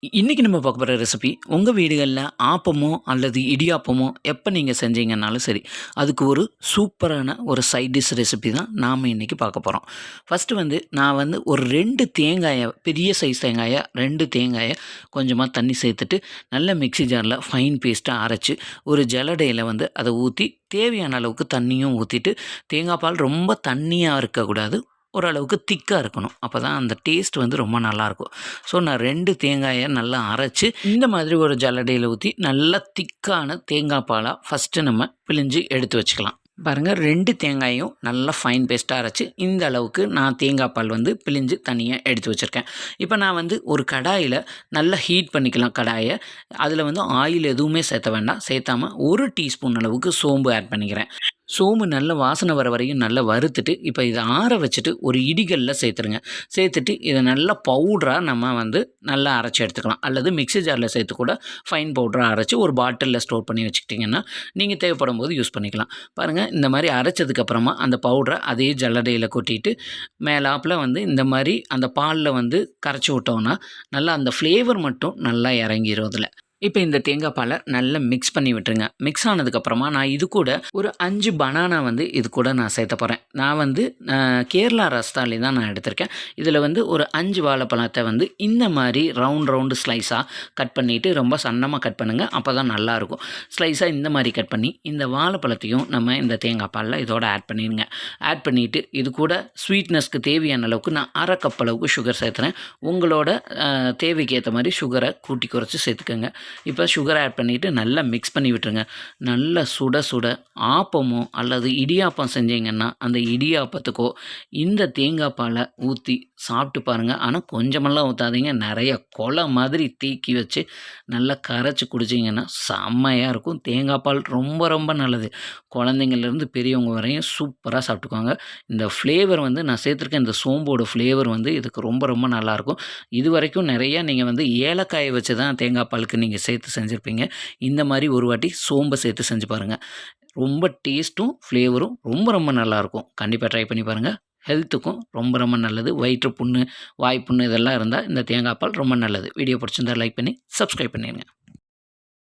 இன்றைக்கி நம்ம பார்க்க போகிற ரெசிபி உங்கள் வீடுகளில் ஆப்பமோ அல்லது இடியாப்பமோ எப்போ நீங்கள் செஞ்சீங்கன்னாலும் சரி, அதுக்கு ஒரு சூப்பரான ஒரு சைட் டிஷ் ரெசிபி தான் நாம் இன்றைக்கி பார்க்க போகிறோம். ஃபஸ்ட்டு நான் ஒரு 2 தேங்காயை, பெரிய சைஸ் தேங்காயை 2 தேங்காயை கொஞ்சமாக தண்ணி சேர்த்துட்டு நல்ல மிக்ஸி ஜாரில் ஃபைன் பேஸ்ட்டாக அரைச்சி ஒரு ஜல்லடையில் அதை ஊற்றி தேவையான அளவுக்கு தண்ணியும் ஊற்றிட்டு, தேங்காய் பால் ரொம்ப தண்ணியாக இருக்கக்கூடாது, ஓரளவுக்கு திக்காக இருக்கணும். அப்போ தான் அந்த டேஸ்ட் ரொம்ப நல்லாயிருக்கும். ஸோ நான் 2 தேங்காயை நல்லா அரைச்சி இந்த மாதிரி ஒரு ஜல்லடையில் ஊற்றி நல்லா திக்கான தேங்காய் பாலாக ஃபஸ்ட்டு நம்ம பிழிஞ்சு எடுத்து வச்சுக்கலாம். பாருங்கள், 2 தேங்காயும் நல்லா ஃபைன் பேஸ்ட்டாக அரைச்சி இந்த அளவுக்கு நான் தேங்காய் பால் பிழிஞ்சு தனியாக எடுத்து வச்சுருக்கேன். இப்போ நான் ஒரு கடாயில் நல்லா ஹீட் பண்ணிக்கலாம் கடாயை. அதில் ஆயில் எதுவுமே சேர்த்த வேண்டாம். சேர்த்தாமல் 1 டீஸ்பூன் அளவுக்கு சோம்பு ஆட் பண்ணிக்கிறேன். சோம்பு நல்ல வாசனை வர வரையும் நல்லா வறுத்துட்டு, இப்போ இதை ஆற வச்சுட்டு ஒரு இடிகல்லில் சேர்த்துருங்க. சேர்த்துட்டு இதை நல்லா பவுடராக நம்ம நல்லா அரைச்சி எடுத்துக்கலாம். அல்லது மிக்ஸி ஜாரில் சேர்த்து கூட ஃபைன் பவுடராக அரைச்சி ஒரு பாட்டிலில் ஸ்டோர் பண்ணி வச்சுக்கிட்டிங்கன்னா நீங்கள் தேவைப்படும் போது யூஸ் பண்ணிக்கலாம். பாருங்கள், இந்த மாதிரி அரைச்சதுக்கப்புறமா அந்த பவுடரை அதே ஜல்லடையில் கொட்டிட்டு மேலாப்பில் இந்த மாதிரி அந்த பாலில் கரைச்சி விட்டோன்னா நல்லா அந்த ஃப்ளேவர் மட்டும் நல்லா இறங்கிடும் அதில். இப்போ இந்த தேங்காய் பாலை நல்லா மிக்ஸ் பண்ணி விட்டுருங்க. மிக்ஸ் ஆனதுக்கப்புறமா நான் இது கூட ஒரு 5 பனானா இது கூட நான் சேர்த்த போகிறேன். நான் கேரளா ரஸ்தாளி தான் நான் எடுத்திருக்கேன். இதில் ஒரு 5 வாழைப்பழத்தை இந்த மாதிரி ரவுண்டு ஸ்லைஸாக கட் பண்ணிவிட்டு, ரொம்ப சன்னமாக கட் பண்ணுங்கள், அப்போ தான் நல்லாயிருக்கும். ஸ்லைஸாக இந்த மாதிரி கட் பண்ணி இந்த வாழைப்பழத்தையும் நம்ம இந்த தேங்காய் பாலில் இதோட ஆட் பண்ணிடுங்க. ஆட் பண்ணிவிட்டு இது கூட ஸ்வீட்னஸ்க்கு தேவையான அளவுக்கு நான் 1/2 கப் அளவுக்கு சுகர் சேர்த்துறேன். உங்களோட தேவைக்கு ஏற்ற மாதிரி சுகரை கூட்டி குறைச்சி சேர்த்துக்கோங்க. இப்போ சுகர் ஆட் பண்ணிவிட்டு நல்லா மிக்ஸ் பண்ணி விட்டுருங்க. நல்லா சுட சுட ஆப்பமோ அல்லது இடியாப்பம் செஞ்சீங்கன்னா அந்த இடியாப்பத்துக்கோ இந்த தேங்காய் பாலை ஊற்றி சாப்பிட்டு பாருங்கள். ஆனால் கொஞ்சமெல்லாம் ஊற்றாதீங்க, நிறைய கொலை மாதிரி தீக்கி வச்சு நல்லா கரைச்சி குடிச்சிங்கன்னா செம்மையாக இருக்கும். தேங்காய் பால் ரொம்ப ரொம்ப நல்லது. குழந்தைங்கள்லேருந்து பெரியவங்க வரையும் சூப்பராக சாப்பிட்டுக்குவாங்க. இந்த ஃப்ளேவர் நான் சேர்த்துருக்கேன், இந்த சோம்போட ஃப்ளேவர் இதுக்கு ரொம்ப ரொம்ப நல்லாயிருக்கும். இது வரைக்கும் நிறையா நீங்கள் ஏலக்காயை வச்சு தான் தேங்காய் பாலுக்கு நீங்கள் சேர்த்து செஞ்சுருப்பீங்க. இந்த மாதிரி ஒரு வாட்டி சோம்பை சேர்த்து செஞ்சு பாருங்கள். ரொம்ப டேஸ்ட்டும் ஃப்ளேவரும் ரொம்ப ரொம்ப நல்லாயிருக்கும். கண்டிப்பாக ட்ரை பண்ணி பாருங்கள். ஹெல்த்துக்கும் ரொம்ப ரொம்ப நல்லது. வயிற்று புண்ணு, வாய் புண்ணு இதெல்லாம் இருந்தால் இந்த தேங்காய் பால் ரொம்ப நல்லது. வீடியோ பிடிச்சிருந்தால் லைக் பண்ணி சப்ஸ்கிரைப் பண்ணிடுங்க.